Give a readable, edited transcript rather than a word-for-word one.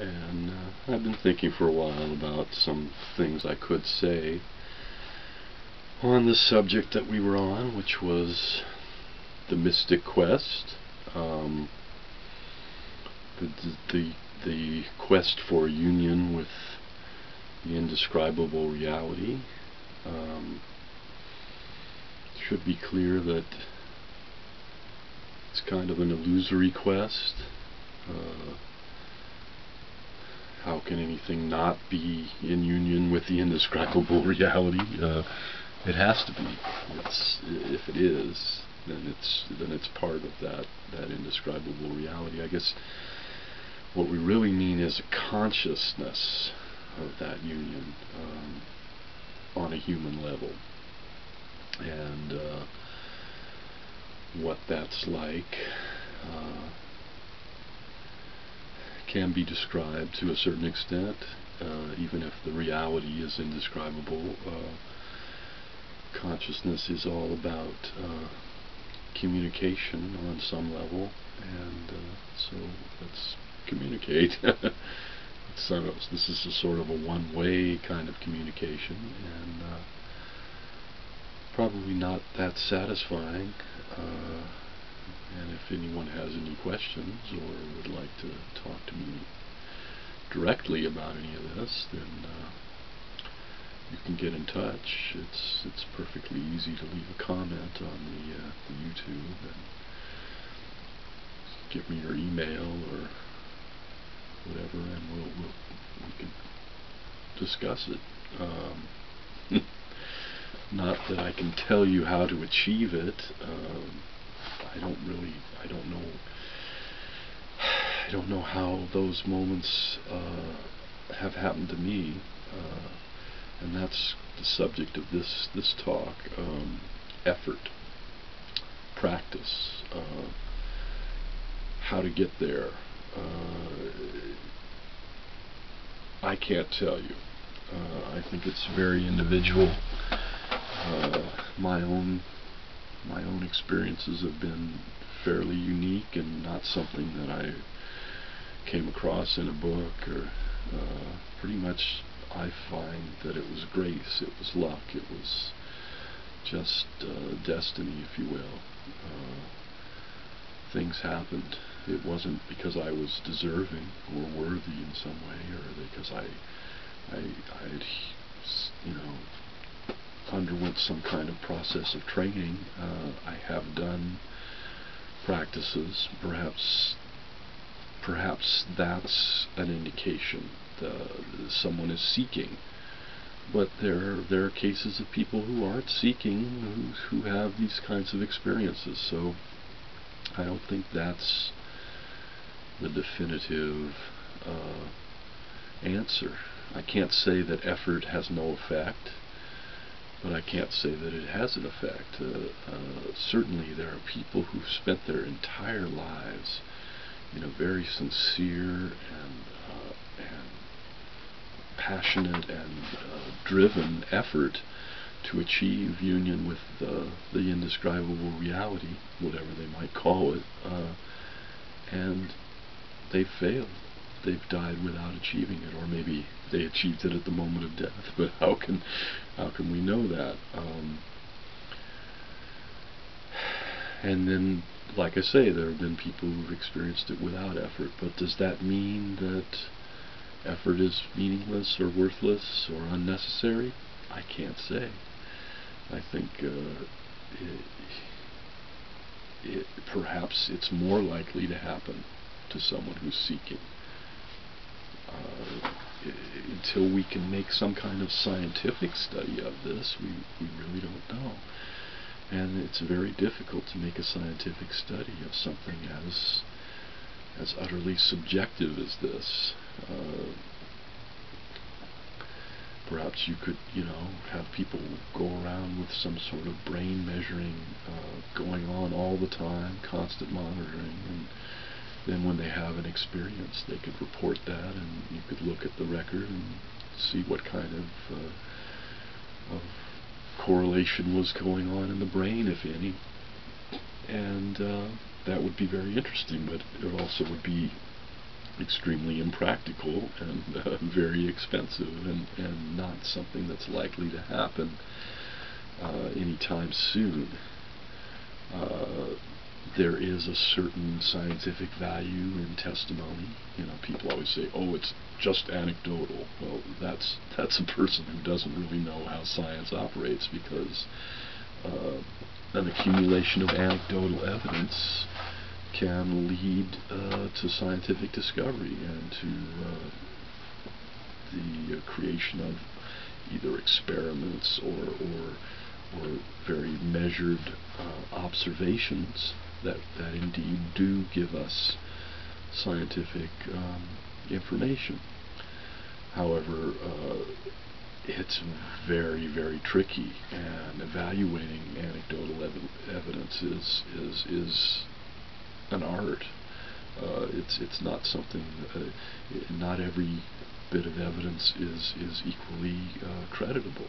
And I've been thinking for a while about some things I could say on the subject that we were on, which was the mystic quest, the quest for union with the indescribable reality. Should be clear that it's kind of an illusory quest. How can anything not be in union with the indescribable reality? It has to be. If it is, then it's part of that indescribable reality. I guess what we really mean is a consciousness of that union on a human level, and what that's like can be described to a certain extent, even if the reality is indescribable. Consciousness is all about communication on some level, and so let's communicate. This is a sort of a one-way kind of communication, and probably not that satisfying. And if anyone has any questions or would like to talk to me directly about any of this, then you can get in touch. It's perfectly easy to leave a comment on the YouTube and give me your email or whatever, and we can discuss it. Not that I can tell you how to achieve it. I don't know how those moments have happened to me, and that's the subject of this talk. Effort, practice, how to get there. I can't tell you. I think it's very individual. My own experiences have been fairly unique and not something that I came across in a book, or pretty much I find that it was grace, it was luck, it was just destiny, if you will. Things happened. It wasn't because I was deserving or worthy in some way, or because I had, underwent some kind of process of training. I have done practices. Perhaps that's an indication that someone is seeking. But there are cases of people who aren't seeking, who have these kinds of experiences. So I don't think that's the definitive answer. I can't say that effort has no effect, but I can't say that it has an effect. Certainly there are people who've spent their entire lives in a very sincere and passionate and driven effort to achieve union with the indescribable reality, whatever they might call it, and they've failed. They've died without achieving it, or maybe they achieved it at the moment of death. But how can we know that? And then, like I say, there have been people who've experienced it without effort. But does that mean that effort is meaningless or worthless or unnecessary? I can't say. I think perhaps it's more likely to happen to someone who's seeking. Until we can make some kind of scientific study of this, we really don't know. And it's very difficult to make a scientific study of something as utterly subjective as this. Perhaps you could, have people go around with some sort of brain measuring going on all the time, constant monitoring, and then when they have an experience, they could report that, and you could look at the record and see what kind of correlation was going on in the brain, if any. And that would be very interesting, but it also would be extremely impractical and very expensive, and not something that's likely to happen anytime soon. There is a certain scientific value in testimony. People always say, "Oh, it's just anecdotal." Well, that's a person who doesn't really know how science operates, because an accumulation of anecdotal evidence can lead to scientific discovery and to the creation of either experiments or very measured observations that indeed do give us scientific information. However, it's very, very tricky, and evaluating anecdotal evidence is an art. It's not something. Not every bit of evidence is equally creditable.